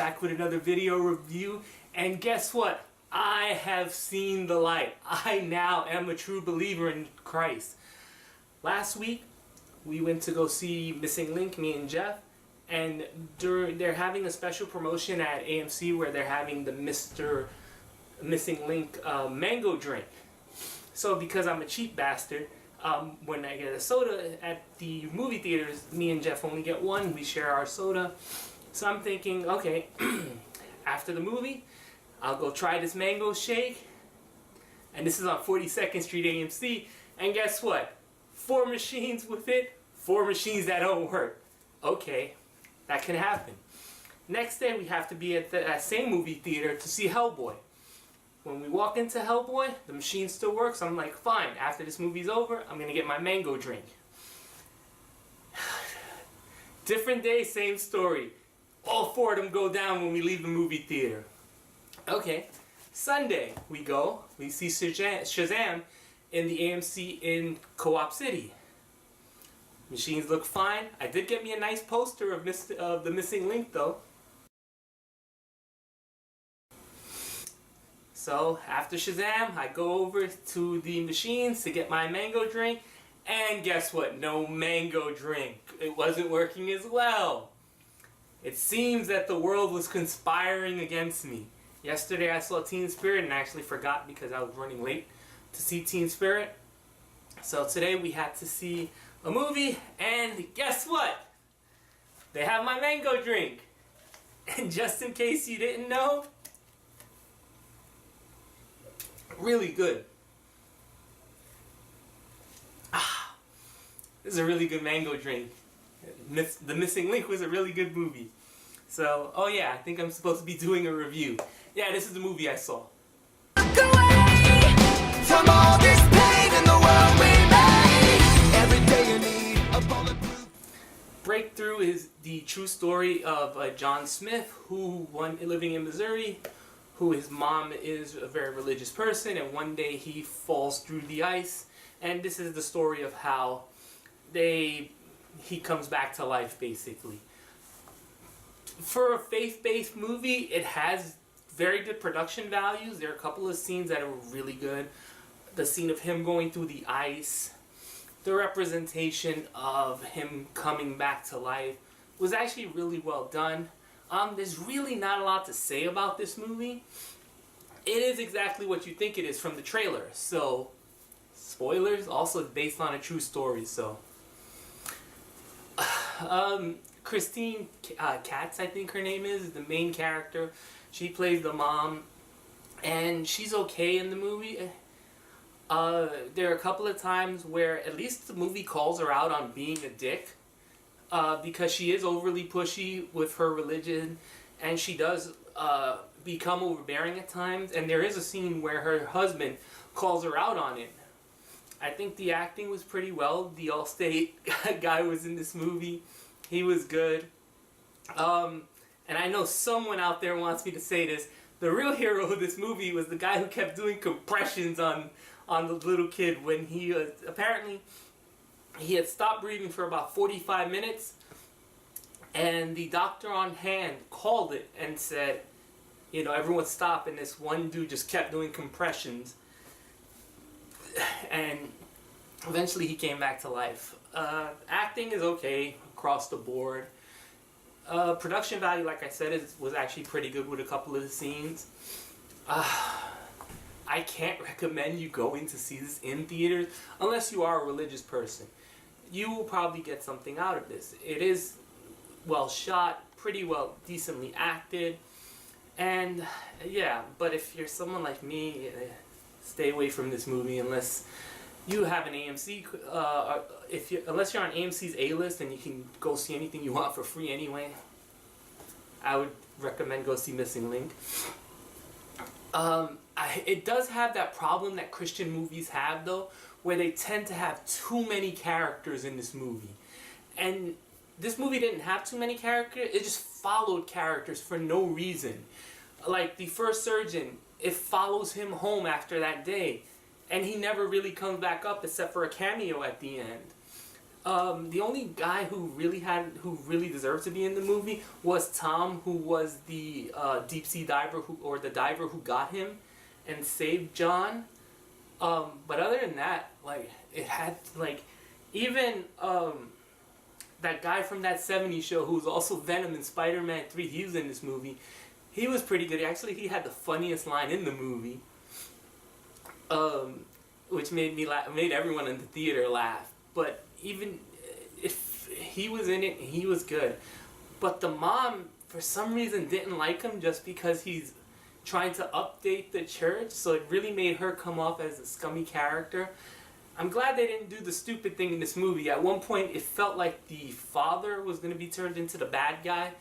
back with another video review, and guess what? I have seen the light. I now am a true believer in Christ. Last week, we went to go see Missing Link, me and Jeff, and they're having a special promotion at AMC where they're having the Mr. Missing Link mango drink. So because I'm a cheap bastard, when I get a soda at the movie theaters, me and Jeff only get one. We share our soda. So I'm thinking, okay, after the movie, I'll go try this mango shake. And this is on 42nd Street AMC. And guess what? 4 machines with it, 4 machines that don't work. Okay, that can happen. Next day, we have to be at that same movie theater to see Hellboy. When we walk into Hellboy, the machine still works. So I'm like, fine, after this movie's over, I'm going to get my mango drink. Different day, same story. All 4 of them go down when we leave the movie theater. Okay, Sunday, we see Shazam in the AMC in Co-op City. Machines look fine. I did get me a nice poster of the Missing Link, though. So, after Shazam, I go over to the machines to get my mango drink, and guess what? No mango drink. It wasn't working as well. It seems that the world was conspiring against me. Yesterday I saw Teen Spirit and I actually forgot because I was running late to see Teen Spirit. So today we had to see a movie, and guess what? They have my mango drink. And just in case you didn't know, really good. This is a really good mango drink. The Missing Link was a really good movie. So, oh yeah, I think I'm supposed to be doing a review. Yeah, this is the movie I saw. Look away from all this pain in the world we made. Every day you need a bulletproof. Breakthrough is the true story of John Smith, who living in Missouri, who his mom is a very religious person, and one day he falls through the ice, and this is the story of how he comes back to life, basically. For a faith-based movie, it has very good production values. There are a couple of scenes that are really good. The scene of him going through the ice, the representation of him coming back to life was actually really well done. There's really not a lot to say about this movie. It is exactly what you think it is from the trailer. So, spoilers, also based on a true story, so. Christine Katz, I think her name is the main character. She plays the mom, and she's okay in the movie. There are a couple of times where at least the movie calls her out on being a dick, because she is overly pushy with her religion, and she does become overbearing at times, and there is a scene where her husband calls her out on it. I think the acting was pretty well. The Allstate guy was in this movie. He was good. And I know someone out there wants me to say this. The real hero of this movie was the guy who kept doing compressions on the little kid when he was, apparently, he had stopped breathing for about 45 minutes, and the doctor on hand called it and said, you know, everyone stop, and this one dude just kept doing compressions. And eventually he came back to life. Acting is okay across the board. Production value, like I said, was actually pretty good with a couple of the scenes. I can't recommend you going to see this in theaters unless you are a religious person. You will probably get something out of this. It is well shot, pretty well, decently acted, and yeah, but if you're someone like me, stay away from this movie unless you have an AMC, unless you're on AMC's A-list and you can go see anything you want for free anyway. I would recommend go see Missing Link. It does have that problem that Christian movies have, though, where they tend to have too many characters in this movie. And this movie didn't have too many characters, it just followed characters for no reason. Like the first surgeon, it follows him home after that day, and he never really comes back up except for a cameo at the end. The only guy who really deserved to be in the movie was Tom, who was the deep sea diver the diver who got him and saved John. But other than that, like, it had, like, even that guy from that 70s show who was also Venom in Spider-Man 3, he was in this movie. He was pretty good. Actually, he had the funniest line in the movie, which made everyone in the theater laugh. But even if he was in it, he was good. But the mom, for some reason, didn't like him just because he's trying to update the church, so it really made her come off as a scummy character. I'm glad they didn't do the stupid thing in this movie. At one point, it felt like the father was going to be turned into the bad guy,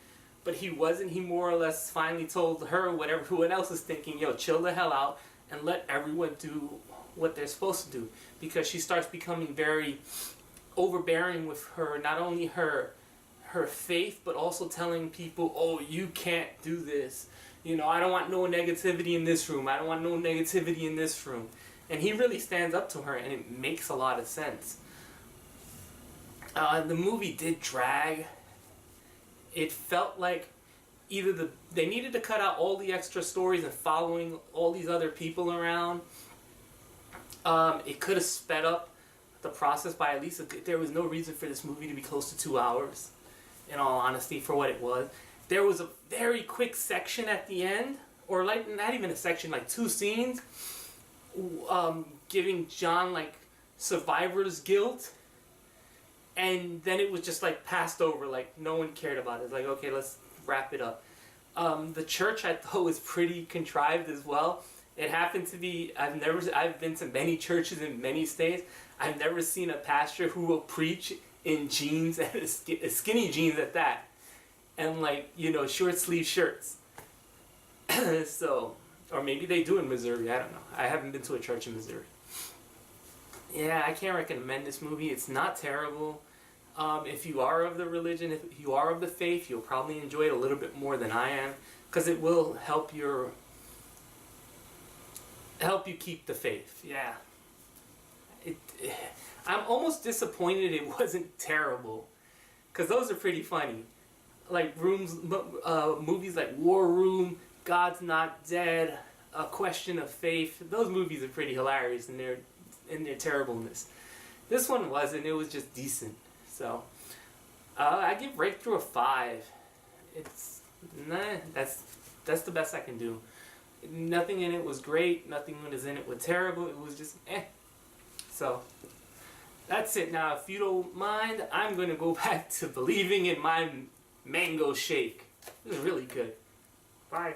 but he wasn't. He more or less finally told her what everyone else is thinking, yo, chill the hell out and let everyone do what they're supposed to do. Because she starts becoming very overbearing with her, not only her faith, but also telling people, oh, you can't do this. You know, I don't want no negativity in this room. I don't want no negativity in this room. And he really stands up to her, and it makes a lot of sense. The movie did drag. It felt like either they needed to cut out all the extra stories and following all these other people around. It could have sped up the process by at least there was no reason for this movie to be close to 2 hours, in all honesty, for what it was. There was a very quick section at the end, or like not even a section, like 2 scenes, giving John like survivor's guilt, and then it was just like passed over, like no one cared about it. It's like, okay, let's wrap it up. The church, I thought, was pretty contrived as well. It happened to be, I've been to many churches in many states. I've never seen a pastor who will preach in jeans, and skinny jeans at that, and like, you know, short sleeve shirts. So, or maybe they do in Missouri, I don't know. I haven't been to a church in Missouri. Yeah, I can't recommend this movie. It's not terrible. If you are of the religion, if you are of the faith, you'll probably enjoy it a little bit more than I am, because it will help you keep the faith. Yeah. I'm almost disappointed it wasn't terrible, because those are pretty funny. Like movies like War Room, God's Not Dead, A Question of Faith. Those movies are pretty hilarious in their terribleness. This one wasn't. It was just decent. So I give Breakthrough a 5. It's that's the best I can do. Nothing in it was great. Nothing was in it was terrible. It was just eh. So that's it. Now, if you don't mind, I'm going to go back to believing in my mango shake. It was really good. Bye.